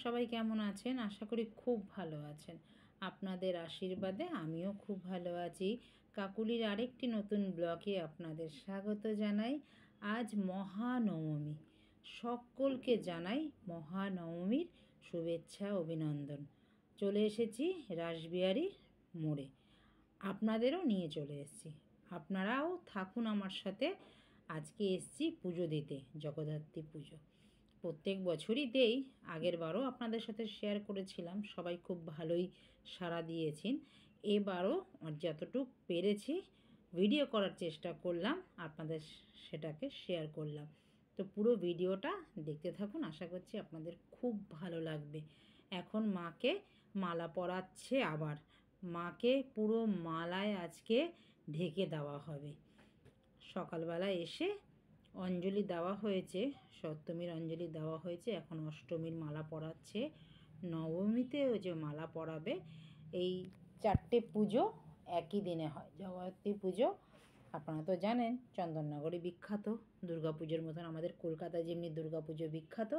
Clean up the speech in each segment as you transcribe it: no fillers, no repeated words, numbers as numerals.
সবাই কেমন আছেন? আশা করি খুব ভালো আছেন। আপনাদের আশীর্বাদে আমিও খুব ভালো আছি। কাকুলির আরেকটি নতুন ব্লগে আপনাদের স্বাগত জানাই। আজ মহানবমী, সকলকে জানাই মহানবমীর শুভেচ্ছা অভিনন্দন। চলে এসেছি রাসবিহারীর মোড়ে, আপনাদেরও নিয়ে চলে এসেছি। আপনারাও থাকুন আমার সাথে। আজকে এসেছি পুজো দিতে, জগদ্ধাত্রী পুজো। প্রত্যেক বছরই দেই, আগের বারও আপনাদের সাথে শেয়ার করেছিলাম, সবাই খুব ভালোই সাড়া দিয়েছেন। এবারও যতটুকু পেরেছি ভিডিও করার চেষ্টা করলাম, আপনাদের সেটাকে শেয়ার করলাম। তো পুরো ভিডিওটা দেখতে থাকুন, আশা করছি আপনাদের খুব ভালো লাগবে। এখন মাকে মালা পরাচ্ছে, আবার মাকে পুরো মালায় আজকে ঢেকে দেওয়া হবে। সকালবেলা এসে অঞ্জলি দেওয়া হয়েছে, সপ্তমীর অঞ্জলি দেওয়া হয়েছে, এখন অষ্টমীর মালা পরাচ্ছে, নবমীতে ওই যে মালা পরাবে। এই 4টে পুজো একই দিনে হয়। জগদ্ধাত্রী পুজো আপনারা তো জানেন চন্দননগরে বিখ্যাত, দুর্গাপুজোর মতন আমাদের কলকাতায় যেমনি দুর্গাপুজো বিখ্যাত,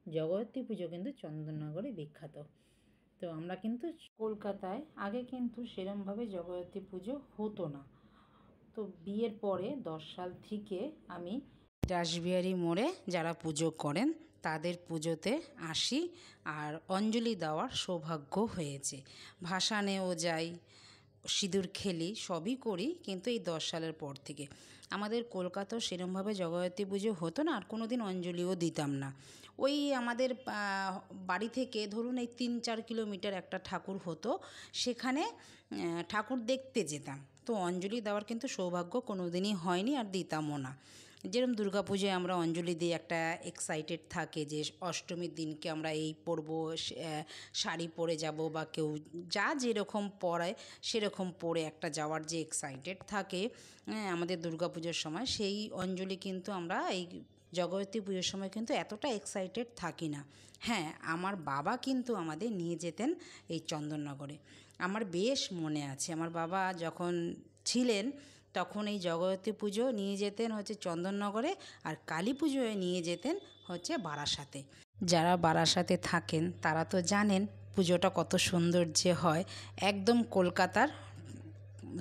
জগদ্ধাত্রী পুজো কিন্তু চন্দননগরে বিখ্যাত। তো আমরা কিন্তু কলকাতায় আগে কিন্তু সেরমভাবে জগদ্ধাত্রী পুজো হতো না। তো বিয়ের পরে 10 সাল থেকে আমি রাসবিহারী মোড়ে যারা পুজো করেন তাদের পুজোতে আসি, আর অঞ্জলি দেওয়ার সৌভাগ্য হয়েছে। ভাসানেও যাই, সিঁদুর খেলি, সবই করি, কিন্তু এই 10 সালের পর থেকে। আমাদের কলকাতাও সেরমভাবে জগদ্ধাত্রী পুজো হতো না, আর কোনো দিন অঞ্জলিও দিতাম না। ওই আমাদের বাড়ি থেকে ধরুন এই 3-4 কিলোমিটার একটা ঠাকুর হতো, সেখানে ঠাকুর দেখতে যেতাম। তো অঞ্জলি দেওয়ার কিন্তু সৌভাগ্য কোনো দিনই হয়নি, আর দিতামও না। যেরকম দুর্গাপুজোয় আমরা অঞ্জলি দিই, একটা এক্সাইটেড থাকে যে অষ্টমীর দিনকে আমরা এই পরবো, শাড়ি পরে যাব, বা কেউ যা যেরকম পরায় সেরকম পরে একটা যাওয়ার যে এক্সাইটেড থাকে আমাদের দুর্গাপুজোর সময়, সেই অঞ্জলি কিন্তু আমরা এই জগদ্ধাত্রী পুজোর সময় কিন্তু এতটা এক্সাইটেড থাকি না। হ্যাঁ, আমার বাবা কিন্তু আমাদের নিয়ে যেতেন এই চন্দননগরে। আমার বেশ মনে আছে, আমার বাবা যখন ছিলেন তখন এই জগদ্ধাত্রী পুজো নিয়ে যেতেন হচ্ছে চন্দননগরে, আর কালী পুজোয় নিয়ে যেতেন হচ্ছে বারাসাতে। যারা বারাসাতে থাকেন তারা তো জানেন পুজোটা কত সুন্দর যে হয়, একদম কলকাতার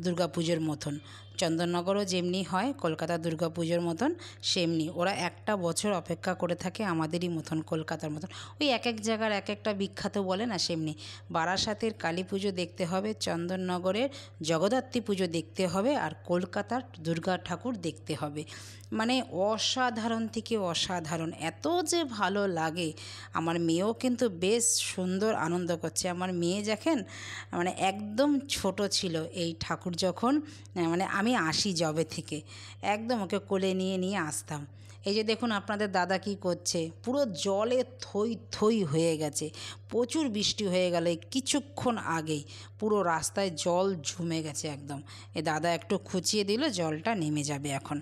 দুর্গাপুজোর মতন। চন্দননগরও যেমনি হয় কলকাতার দুর্গাপুজোর মতন, সেমনি ওরা একটা বছর অপেক্ষা করে থাকে আমাদেরই মতন, কলকাতার মতন। ওই এক এক জায়গার এক একটা বিখ্যাত বলে না, সেমনি বারাসাতের কালী পুজো দেখতে হবে, চন্দননগরের জগদ্ধাত্রী পুজো দেখতে হবে, আর কলকাতার দুর্গা ঠাকুর দেখতে হবে। মানে অসাধারণ থেকে অসাধারণ, এত যে ভালো লাগে। আমার মেয়েও কিন্তু বেশ সুন্দর আনন্দ করছে। আমার মেয়ে দেখেন মানে একদম ছোট ছিল এই ঠাকুর যখন, মানে আমি আসি যবে থেকে, একদম ওকে কোলে নিয়ে নিয়ে আসতাম। এই যে দেখুন আপনাদের দাদা কি করছে, পুরো জলে থই থই হয়ে গেছে, প্রচুর বৃষ্টি হয়ে গেল এই কিছুক্ষণ আগেই, পুরো রাস্তায় জল জমে গেছে একদম। এ দাদা একটু খুঁচিয়ে দিল, জলটা নেমে যাবে এখন,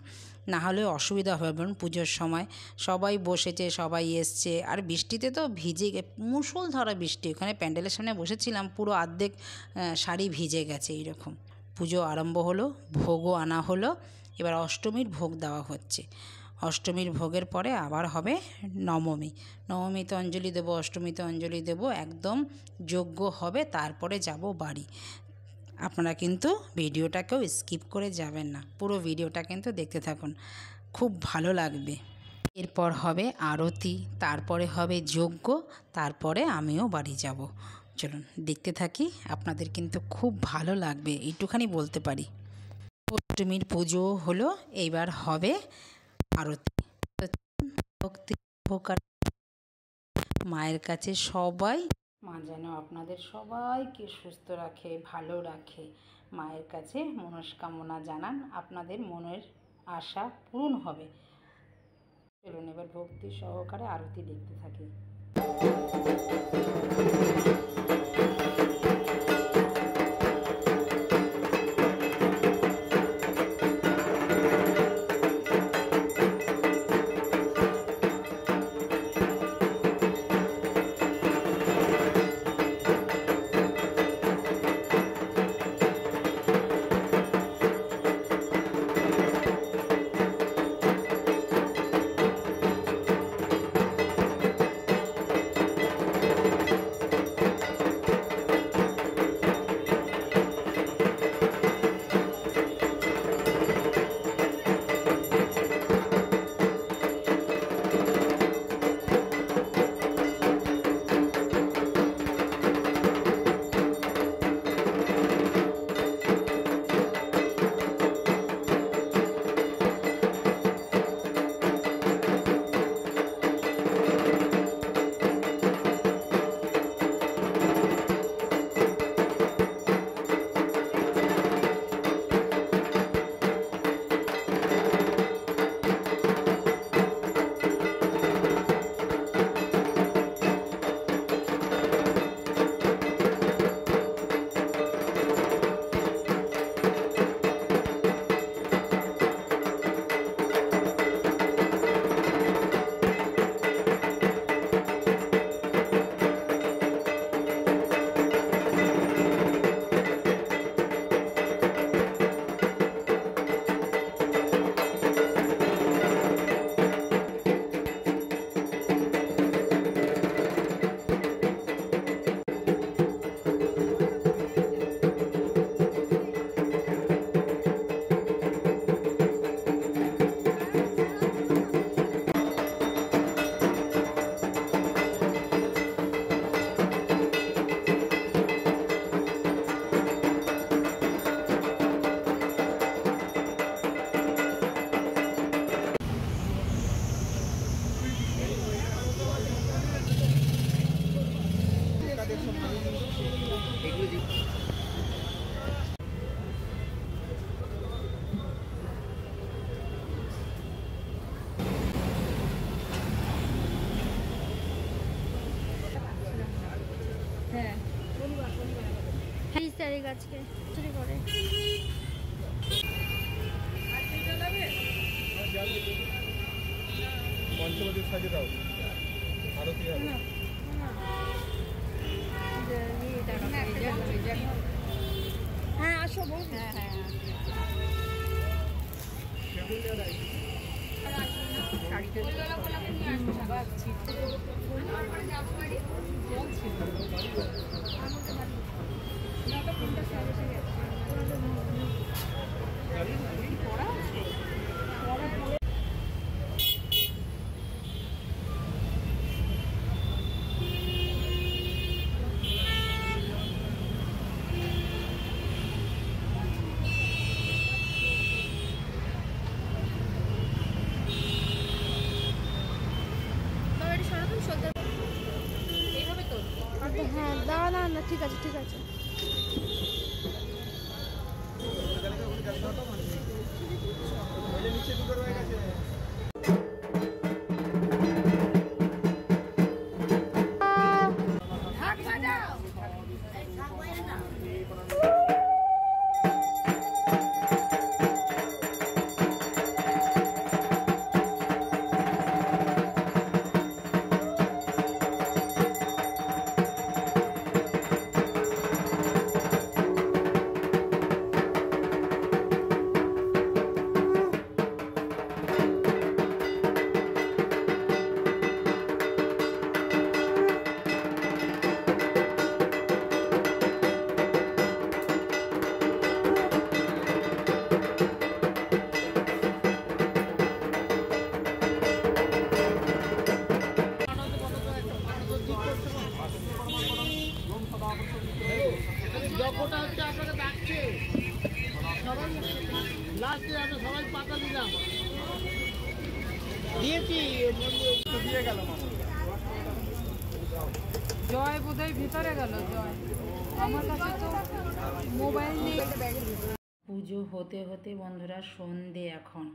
না হলে অসুবিধা হবে। পুজোর সময় সবাই বসেছে, সবাই এসছে, আর বৃষ্টিতে তো ভিজে মুষলধারা বৃষ্টি। ওখানে প্যান্ডেলের সামনে বসেছিলাম, পুরো অর্ধেক শাড়ি ভিজে গেছে এইরকম। পুজো আরম্ভ হলো, ভোগও আনা হলো, এবার অষ্টমীর ভোগ দেওয়া হচ্ছে। অষ্টমীর ভোগের পরে আবার হবে নবমী। নবমীতে অঞ্জলি দেবো, অষ্টমীতে অঞ্জলি দেবো, একদম যজ্ঞ হবে, তারপরে যাব বাড়ি। আপনারা কিন্তু ভিডিওটাকেও স্কিপ করে যাবেন না, পুরো ভিডিওটা কিন্তু দেখতে থাকুন, খুব ভালো লাগবে। এরপর হবে আরতি, তারপরে হবে যজ্ঞ, তারপরে আমিও বাড়ি যাব। চলুন দেখতে থাকি, আপনাদের কিন্তু খুব ভালো লাগবে, এইটুখানি বলতে পারি। অষ্টমীর পুজো হলো, এইবার হবে আরতি। ভক্তি মায়ের কাছে সবাই, মা যেন আপনাদের সবাইকে সুস্থ রাখে, ভালো রাখে। মায়ের কাছে মনস্কামনা জানান, আপনাদের মনের আশা পূরণ হবে। চলুন এবার ভক্তি সহকারে আরতি দেখতে থাকি। এই গাছকে চুরি করে। পঞ্চবটির সাজে দাও আরতি হবে। হ্যাঁ আসো বল। হ্যাঁ হ্যাঁ হ্যাঁ দাঁড়া না না ঠিক আছে ঠিক আছে। যজ্ঞটা হচ্ছে আপনাকে ডাকছে সবাই লাস্টে আমরা সবাই পাতা দিলাম দিয়েছি দিয়ে গেল জয় বোধহয় ভিতরে গেল। জয় আমার কাছে তো মোবাইল নেই। পুজো হতে হতে বন্ধুরা সন্ধে এখন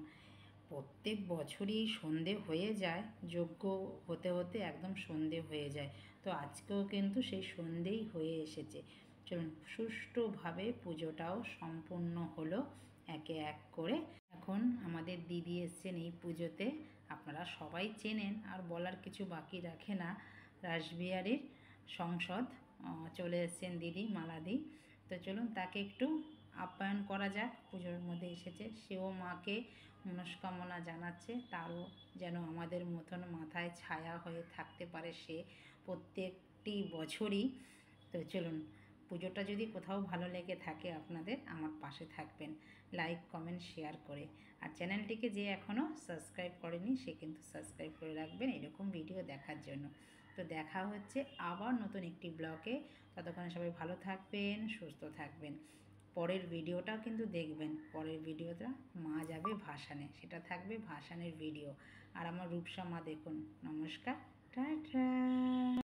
প্রত্যেক বছরই সন্ধে হয়ে যায়, যজ্ঞ হতে হতে একদম সন্ধে হয়ে যায়। তো আজকেও কিন্তু সেই সন্ধেই হয়ে এসেছে। চলুন সুষ্ঠুভাবে পুজোটাও সম্পূর্ণ হলো একে এক করে। এখন আমাদের দিদি এসছেন এই পুজোতে, আপনারা সবাই চেনেন আর বলার কিছু বাকি রাখে না। রাসবিহারীর সংসদ চলে এসছেন দিদি মালাদি। তো চলুন তাকে একটু আপ্যায়ন করা যাক। পুজোর মধ্যে এসেছে, সেও মাকে মনস্কামনা জানাচ্ছে, তারও যেন আমাদের মতন মাথায় ছায়া হয়ে থাকতে পারে সে প্রত্যেকটি বছরই। তো চলুন, পুজোটা যদি কোথাও ভালো লেগে থাকে আপনাদের, আমার পাশে থাকবেন লাইক কমেন্ট শেয়ার করে। আর চ্যানেলটিকে যে এখনও সাবস্ক্রাইব করেনি সে কিন্তু সাবস্ক্রাইব করে রাখবেন এরকম ভিডিও দেখার জন্য। তো দেখা হচ্ছে আবার নতুন একটি ব্লগে। ততক্ষণে সবাই ভালো থাকবেন, সুস্থ থাকবেন। পরের ভিডিওটাও কিন্তু দেখবেন। পরের ভিডিওটা মা যাবে ভাসানে, সেটা থাকবে ভাসানের ভিডিও। আর আমার রূপসা মা দেখুন। নমস্কার, টাটা।